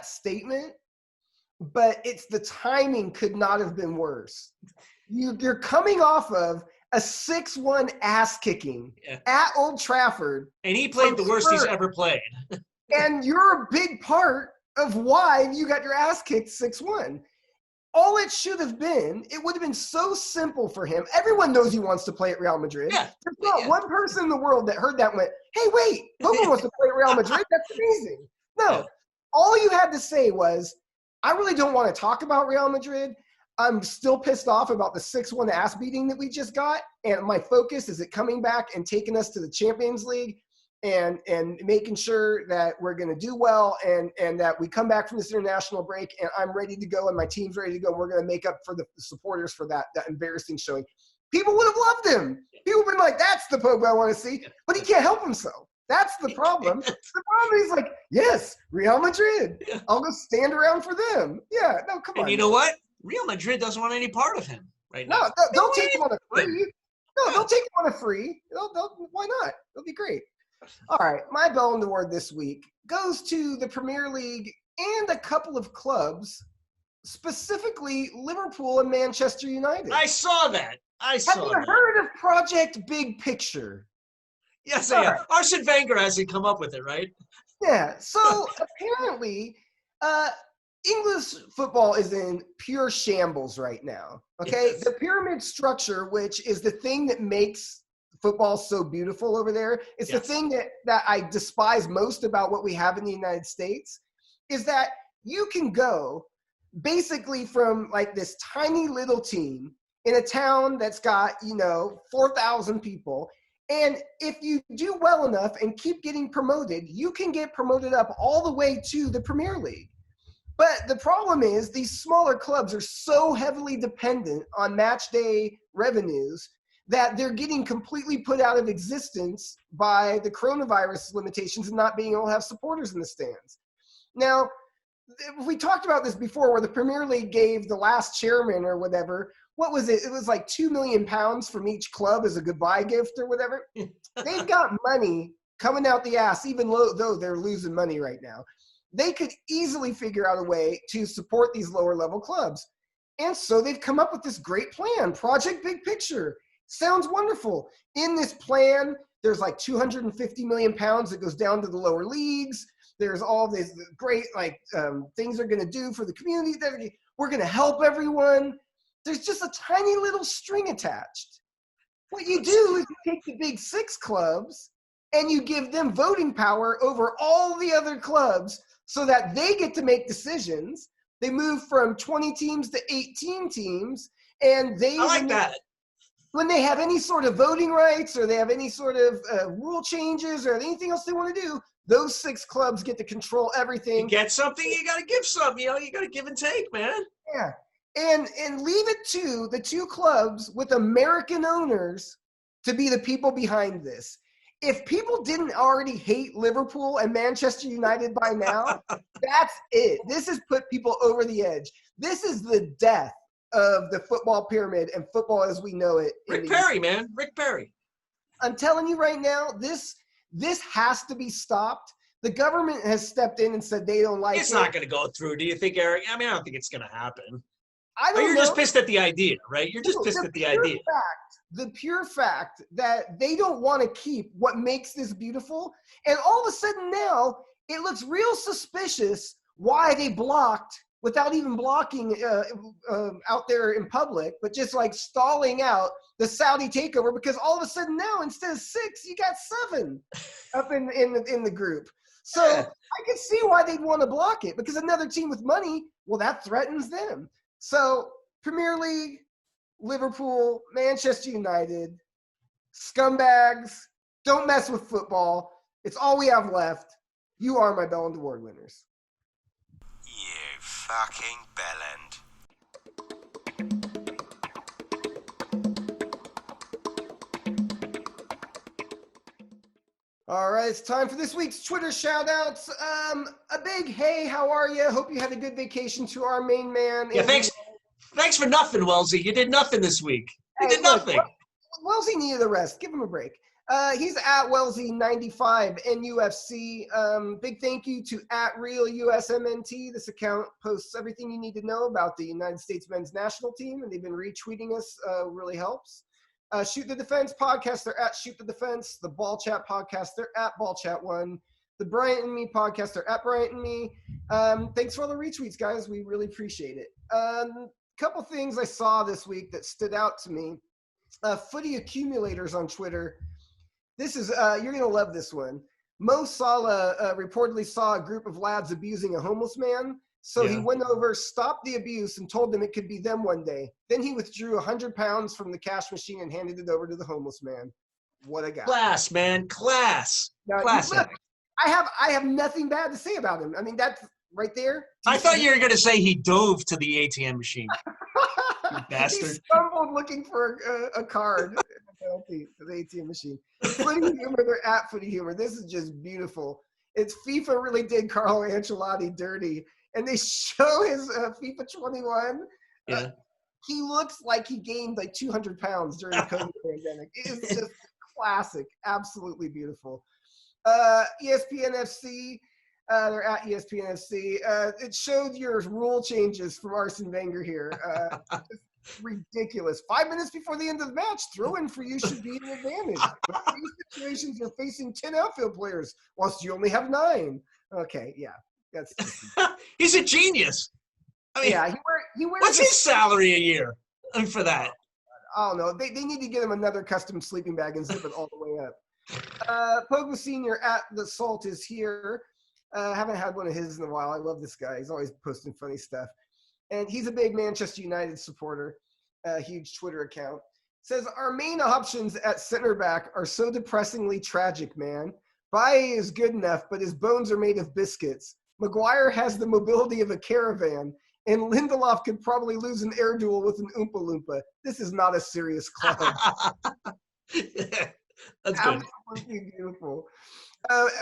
statement, but it's the timing could not have been worse. You're coming off of a 6-1 ass kicking at Old Trafford. And he played the worst he's ever played. And you're a big part of why you got your ass kicked 6-1. All it should have been, it would have been so simple for him. Everyone knows he wants to play at Real Madrid. Yeah. There's not one person in the world that heard that and went, hey, wait, Pogba wants to play at Real Madrid? That's amazing. No. All you had to say was, I really don't want to talk about Real Madrid. I'm still pissed off about the 6-1 ass beating that we just got. And my focus is at coming back and taking us to the Champions League and making sure that we're going to do well and that we come back from this international break and I'm ready to go and my team's ready to go. And we're going to make up for the supporters for that embarrassing showing. People would have loved him. People would have been like, that's the Pogba I want to see. But he can't help himself. That's the problem. The problem is like, yes, Real Madrid. I'll go stand around for them. Yeah, no, come on. And you know what? Real Madrid doesn't want any part of him right now. No, they'll take him on a free. No, they'll take him on a free. Why not? It'll be great. All right, my Ballon d'Or this week goes to the Premier League and a couple of clubs, specifically Liverpool and Manchester United. I saw that. Have you heard of Project Big Picture? Yes, I have. Arsene Wenger hasn't come up with it, right? Yeah, so apparently English football is in pure shambles right now, okay? Yes. The pyramid structure, which is the thing that makes football so beautiful over there, it's the thing that I despise most about what we have in the United States, is that you can go basically from like this tiny little team in a town that's got, 4,000 people, and if you do well enough and keep getting promoted, you can get promoted up all the way to the Premier League. But the problem is these smaller clubs are so heavily dependent on match day revenues that they're getting completely put out of existence by the coronavirus limitations and not being able to have supporters in the stands. Now, we talked about this before where the Premier League gave the last chairman or whatever, what was it? It was like £2 million from each club as a goodbye gift or whatever. They've got money coming out the ass, even though they're losing money right now. They could easily figure out a way to support these lower level clubs. And so they've come up with this great plan, Project Big Picture. Sounds wonderful. In this plan, there's like £250 million that goes down to the lower leagues. There's all these great things they're going to do for the community. We're going to help everyone. There's just a tiny little string attached. What you do is you take the big 6 clubs and you give them voting power over all the other clubs so that they get to make decisions. They move from 20 teams to 18 teams. And I like that. When they have any sort of voting rights or they have any sort of rule changes or anything else they want to do, those 6 clubs get to control everything. You get something, you got to give something. You got to give and take, man. Yeah. And leave it to the 2 clubs with American owners to be the people behind this. If people didn't already hate Liverpool and Manchester United by now, that's it. This has put people over the edge. This is the death of the football pyramid and football as we know it. Rick Perry, man. Rick Perry. I'm telling you right now, this has to be stopped. The government has stepped in and said they don't like it. It's not going to go through, do you think, Eric? I mean, I don't think it's going to happen. I don't know. You're just pissed at the idea, right? You're just pissed at the idea. The pure fact that they don't want to keep what makes this beautiful. And all of a sudden now, it looks real suspicious why they blocked, without even blocking out there in public, but just like stalling out the Saudi takeover, because all of a sudden now, instead of 6, you got 7 up in the group. So I can see why they'd want to block it, because another team with money, well, that threatens them. So Premier League, Liverpool, Manchester United, scumbags, don't mess with football. It's all we have left. You are my Bell and Award winners. You fucking bellend. All right, it's time for this week's Twitter shout-outs. A big hey, how are you? Hope you had a good vacation to our main man. Yeah, thanks for nothing, Wellesley. You did nothing this week. You did Look, nothing. Wellesley needed a rest. Give him a break. He's at Wellesley95 NUFC. Big thank you to @RealUSMNT. This account posts everything you need to know about the United States men's national team, and they've been retweeting us. Really helps. Shoot the Defense podcast, they're at Shoot the Defense. The Ball Chat podcast, they're at Ball Chat 1. The Bryant and Me podcast, they're at Bryant and Me. Thanks for all the retweets, guys. We really appreciate it. Couple things I saw this week that stood out to me. Footy accumulators on Twitter. This is, you're going to love this one. Mo Salah reportedly saw a group of lads abusing a homeless man. So he went over, stopped the abuse, and told them it could be them one day. Then he withdrew 100 pounds from the cash machine and handed it over to the homeless man. What a guy. Class, man. Class. Now, Class. Look, I have nothing bad to say about him. I mean, that's right there. I thought you were going to say he dove to the ATM machine. You bastard. He stumbled looking for a card. Penalty to the ATM machine. Footy Humor, they're at Footy Humor. This is just beautiful. It's FIFA really did Carlo Ancelotti dirty. And they show his FIFA 21. Yeah. He looks like he gained like 200 pounds during the COVID pandemic. It's just classic. Absolutely beautiful. ESPN FC. They're at ESPN FC. It showed your rule changes from Arsene Wenger here. Ridiculous. 5 minutes before the end of the match, throw-in for you should be an advantage. But in these situations, you're facing 10 outfield players, whilst you only have 9. Okay, yeah. That's He's a genius. I mean, yeah, he wears what's his salary a year for that? I don't know. They need to get him another custom sleeping bag and zip it all the way up. Pogba Senior at the Salt is here. Haven't had one of his in a while. I love this guy. He's always posting funny stuff. And he's a big Manchester United supporter. Huge Twitter account. Says, our main options at center back are so depressingly tragic, man. Baye is good enough, but his bones are made of biscuits. Maguire has the mobility of a caravan, and Lindelof could probably lose an air duel with an Oompa Loompa. This is not a serious club. Yeah, that's good. Absolutely beautiful.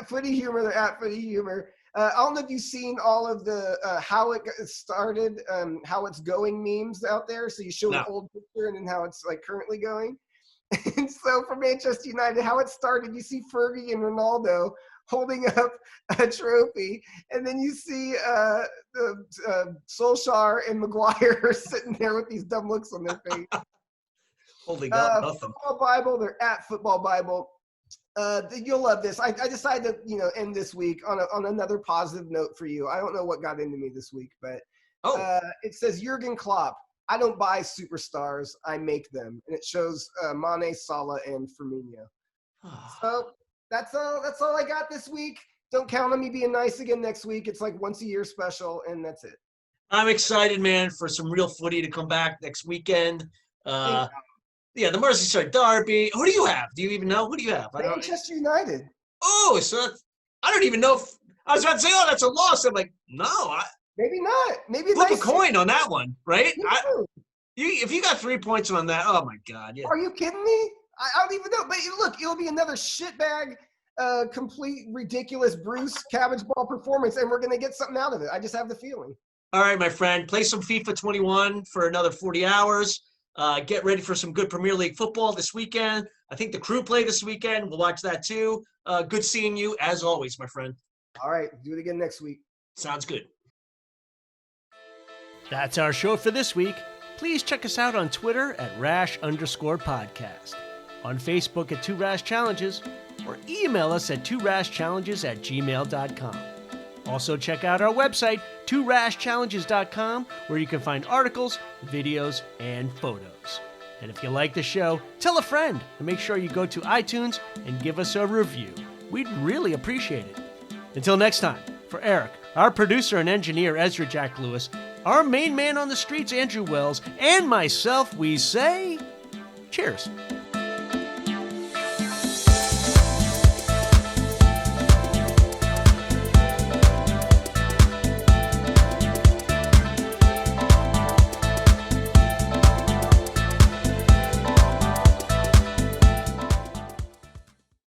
Footy Humor, they're at Footy Humor. I don't know if you've seen all of the how it started, how it's going memes out there. So you show an old picture and then how it's like currently going. And so for Manchester United, how it started, you see Fergie and Ronaldo holding up a trophy, and then you see Solskjaer and Maguire sitting there with these dumb looks on their face. Holding up nothing. Football Bible, they're at Football Bible. You'll love this. I decided to end this week on another positive note for you. I don't know what got into me this week, but it says Jurgen Klopp. I don't buy superstars, I make them. And it shows Mane, Salah, and Firmino. So that's all I got this week. Don't count on me being nice again next week. It's like once a year special, and that's it. I'm excited, man, for some real footy to come back next weekend. Yeah, the Merseyside Derby. Who do you have? Do you even know? Who do you have? Manchester United. Oh, so I don't even know if – I was about to say, oh, that's a loss. I'm like, no. Maybe not. Maybe flip a coin on that one, right? If you got 3 points on that, oh, my God. Yeah. Are you kidding me? I don't even know. But look, it'll be another shitbag, complete, ridiculous Bruce Cabbage Ball performance, and we're going to get something out of it. I just have the feeling. All right, my friend. Play some FIFA 21 for another 40 hours. Get ready for some good Premier League football this weekend. I think the Crew play this weekend. We'll watch that too. Good seeing you, as always, my friend. All right. Do it again next week. Sounds good. That's our show for this week. Please check us out on Twitter at @Rash_podcast, on Facebook at 2 Rash Challenges, or email us at 2rashchallenges@gmail.com. Also check out our website, 2rashchallenges.com, where you can find articles, videos, and photos. And if you like the show, tell a friend, and make sure you go to iTunes and give us a review. We'd really appreciate it. Until next time, for Eric, our producer and engineer Ezra Jack Lewis, our main man on the streets Andrew Wells, and myself, we say cheers.